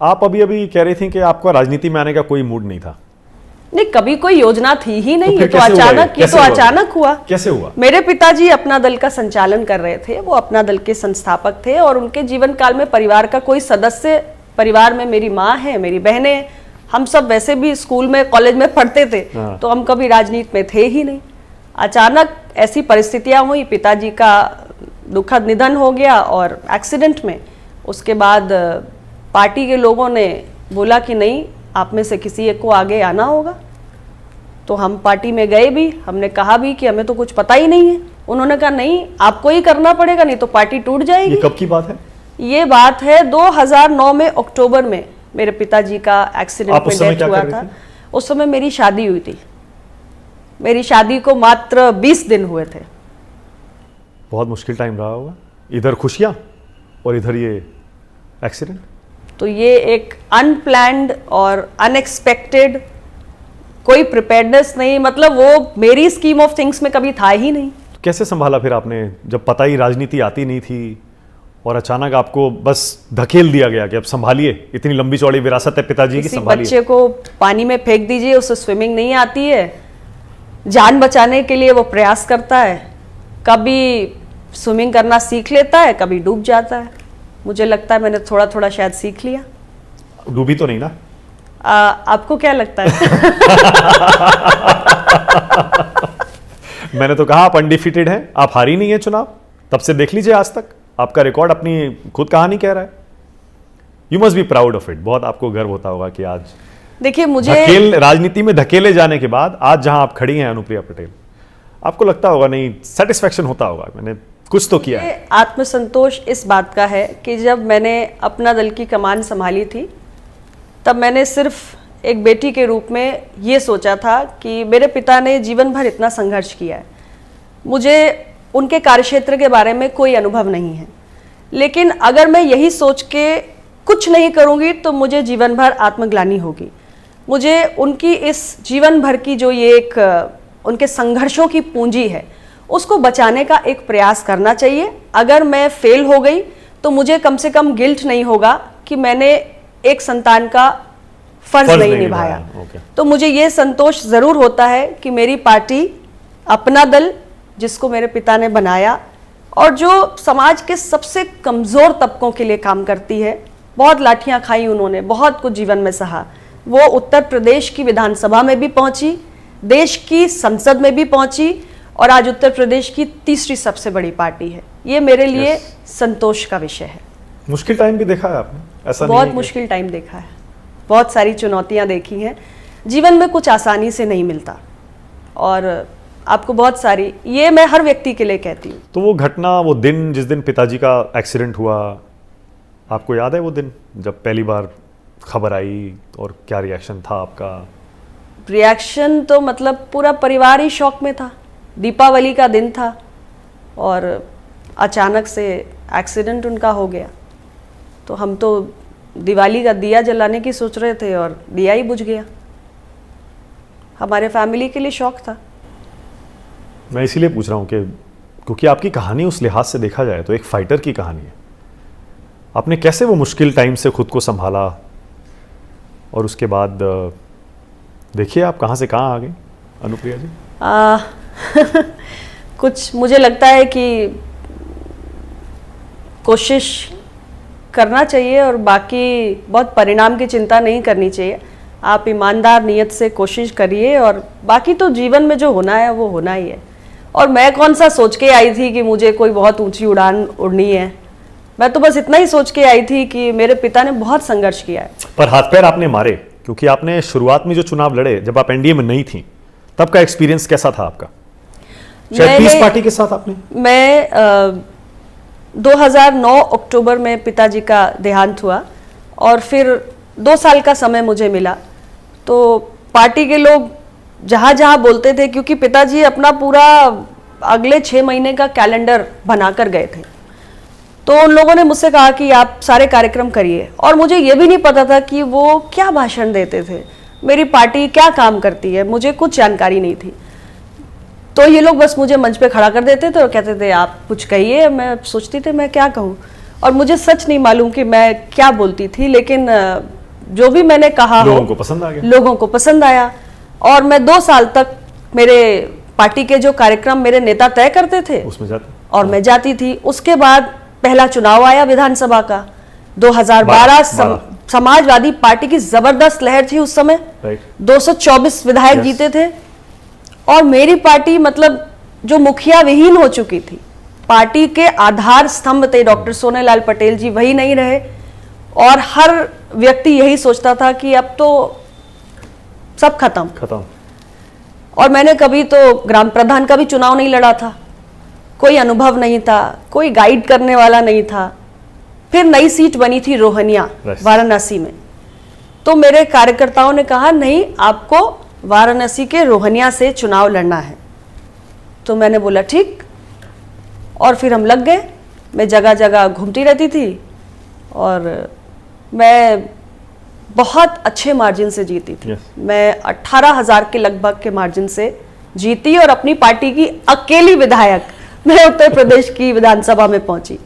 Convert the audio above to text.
आप अभी अभी कह रही थी कि आपका राजनीति में आने का कोई मूड नहीं था। नहीं, कभी कोई योजना थी ही नहीं। तो अचानक हुआ। कैसे हुआ? मेरे पिताजी अपना दल का संचालन कर रहे थे, वो अपना दल के संस्थापक थे और उनके जीवन काल में परिवार का कोई सदस्य, परिवार में मेरी माँ है, मेरी बहनें, हम सब वैसे भी स्कूल में कॉलेज में पढ़ते थे, तो हम कभी राजनीति में थे ही नहीं। अचानक ऐसी परिस्थितियां हुई, पिताजी का दुखद निधन हो गया और एक्सीडेंट में, उसके बाद पार्टी के लोगों ने बोला कि नहीं, आप में से किसी एक को आगे आना होगा। तो हम पार्टी में गए भी, हमने कहा भी कि हमें तो कुछ पता ही नहीं है। उन्होंने कहा नहीं, आपको ही करना पड़ेगा, नहीं तो पार्टी टूट जाएगी। ये कब की बात है? ये बात है 2009 में अक्टूबर में मेरे पिताजी का एक्सीडेंट में डेथ हुआ था। उस समय मेरी शादी हुई थी। मेरी शादी को मात्र 20 दिन हुए थे। बहुत मुश्किल टाइम रहा होगा, इधर खुशियां और इधर ये एक्सीडेंट। तो ये एक अनप्लैन्ड और अनएक्सपेक्टेड, कोई प्रिपेयर्डनेस नहीं, मतलब वो मेरी स्कीम ऑफ थिंग्स में कभी था ही नहीं। तो कैसे संभाला फिर आपने, जब पता ही राजनीति आती नहीं थी और अचानक आपको बस धकेल दिया गया कि अब संभालिए, इतनी लंबी चौड़ी विरासत है पिताजी की, संभालिए। बच्चे को पानी में फेंक दीजिए, उसे स्विमिंग नहीं आती है, जान बचाने के लिए वो प्रयास करता है, कभी स्विमिंग करना सीख लेता है, कभी डूब जाता है। मुझे लगता है मैंने थोड़ा थोड़ा शायद सीख लिया। डूबी तो नहीं ना? आपको क्या लगता है? मैंने तो कहा आप अनडिफिटेड हैं, आप हारी नहीं है चुनाव, तब से देख लीजिए आज तक आपका रिकॉर्ड अपनी खुद कहानी कह रहा है। You must be proud of it. बहुत आपको गर्व होता होगा कि आज देखिए, मुझे राजनीति में धकेले जाने के बाद आज जहां आप खड़ी हैं अनुप्रिया पटेल, आपको लगता होगा नहीं, सेटिस्फैक्शन होता होगा, मैंने कुछ तो किया है। आत्मसंतोष इस बात का है कि जब मैंने अपना दल की कमान संभाली थी, तब मैंने सिर्फ एक बेटी के रूप में ये सोचा था कि मेरे पिता ने जीवन भर इतना संघर्ष किया है, मुझे उनके कार्यक्षेत्र के बारे में कोई अनुभव नहीं है, लेकिन अगर मैं यही सोच के कुछ नहीं करूँगी तो मुझे जीवन भर आत्मग्लानि होगी। मुझे उनकी इस जीवन भर की जो ये एक उनके संघर्षों की पूंजी है, उसको बचाने का एक प्रयास करना चाहिए। अगर मैं फेल हो गई तो मुझे कम से कम गिल्ट नहीं होगा कि मैंने एक संतान का फर्ज नहीं निभाया। तो मुझे ये संतोष जरूर होता है कि मेरी पार्टी, अपना दल, जिसको मेरे पिता ने बनाया और जो समाज के सबसे कमजोर तबकों के लिए काम करती है, बहुत लाठियां खाई उन्होंने, बहुत कुछ जीवन में सहा, वो उत्तर प्रदेश की विधानसभा में भी पहुंची, देश की संसद में भी पहुंची और आज उत्तर प्रदेश की तीसरी सबसे बड़ी पार्टी है। ये मेरे लिए संतोष का विषय है। मुश्किल टाइम भी देखा है आपने? ऐसा बहुत मुश्किल टाइम देखा है, बहुत सारी चुनौतियां देखी हैं। जीवन में कुछ आसानी से नहीं मिलता और आपको बहुत सारी, ये मैं हर व्यक्ति के लिए कहती हूँ। तो वो घटना, वो दिन जिस दिन पिताजी का एक्सीडेंट हुआ, आपको याद है वो दिन जब पहली बार खबर आई और क्या रिएक्शन था आपका? रिएक्शन तो मतलब पूरा परिवार ही शॉक में था। दीपावली का दिन था और अचानक से एक्सीडेंट उनका हो गया, तो हम तो दिवाली का दिया जलाने की सोच रहे थे और दिया ही बुझ गया। हमारे फैमिली के लिए शौक था। मैं इसीलिए पूछ रहा हूँ कि क्योंकि आपकी कहानी उस लिहाज से देखा जाए तो एक फाइटर की कहानी है। आपने कैसे वो मुश्किल टाइम से खुद को संभाला और उसके बाद देखिए आप कहाँ से कहाँ आ गई अनुप्रिया जी। कुछ मुझे लगता है कि कोशिश करना चाहिए और बाकी बहुत परिणाम की चिंता नहीं करनी चाहिए। आप ईमानदार नियत से कोशिश करिए और बाकी तो जीवन में जो होना है वो होना ही है। और मैं कौन सा सोच के आई थी कि मुझे कोई बहुत ऊंची उड़ान उड़नी है। मैं तो बस इतना ही सोच के आई थी कि मेरे पिता ने बहुत संघर्ष किया है। पर हाथ पैर आपने मारे, क्योंकि आपने शुरुआत में जो चुनाव लड़े जब आप एनडीए में नहीं थी, तब का एक्सपीरियंस कैसा था आपका? शायद पीस पार्टी के साथ आपने। मैं 2009 अक्टूबर में पिताजी का देहांत हुआ और फिर 2 साल का समय मुझे मिला। तो पार्टी के लोग जहाँ जहाँ बोलते थे, क्योंकि पिताजी अपना पूरा अगले 6 महीने का कैलेंडर बनाकर गए थे, तो उन लोगों ने मुझसे कहा कि आप सारे कार्यक्रम करिए। और मुझे ये भी नहीं पता था कि वो क्या भाषण देते थे, मेरी पार्टी क्या काम करती है, मुझे कुछ जानकारी नहीं थी। तो ये लोग बस मुझे मंच पे खड़ा कर देते थे और कहते थे आप कुछ कहिए। मैं सोचती थी मैं क्या कहूँ। और मुझे सच नहीं मालूम कि मैं क्या बोलती थी, लेकिन जो भी मैंने कहा लोगों को पसंद आ गया। लोगों को पसंद आया। और मैं 2 साल तक मेरे पार्टी के जो कार्यक्रम मेरे नेता तय करते थे उसमें जाते और मैं जाती थी। उसके बाद पहला चुनाव आया विधानसभा का 2012। समाजवादी पार्टी की जबरदस्त लहर थी उस समय, राइट। 224 विधायक Yes. जीते थे और मेरी पार्टी मतलब जो मुखिया विहीन हो चुकी थी, पार्टी के आधार स्तंभ थे डॉक्टर सोनेलाल पटेल जी, वही नहीं रहे। और हर व्यक्ति यही सोचता था कि अब तो सब खत्म। और मैंने कभी तो ग्राम प्रधान का भी चुनाव नहीं लड़ा था, कोई अनुभव नहीं था, कोई गाइड करने वाला नहीं था। फिर नई सीट बनी थी रोहनिया वाराणसी में, तो मेरे कार्यकर्ताओं ने कहा नहीं, आपको वाराणसी के रोहनिया से चुनाव लड़ना है। तो मैंने बोला ठीक, और फिर हम लग गए। मैं जगह जगह घूमती रहती थी और मैं बहुत अच्छे मार्जिन से जीती थी। Yes. मैं 18,000 के लगभग के मार्जिन से जीती और अपनी पार्टी की अकेली विधायक मैं उत्तर प्रदेश की विधानसभा में पहुंची।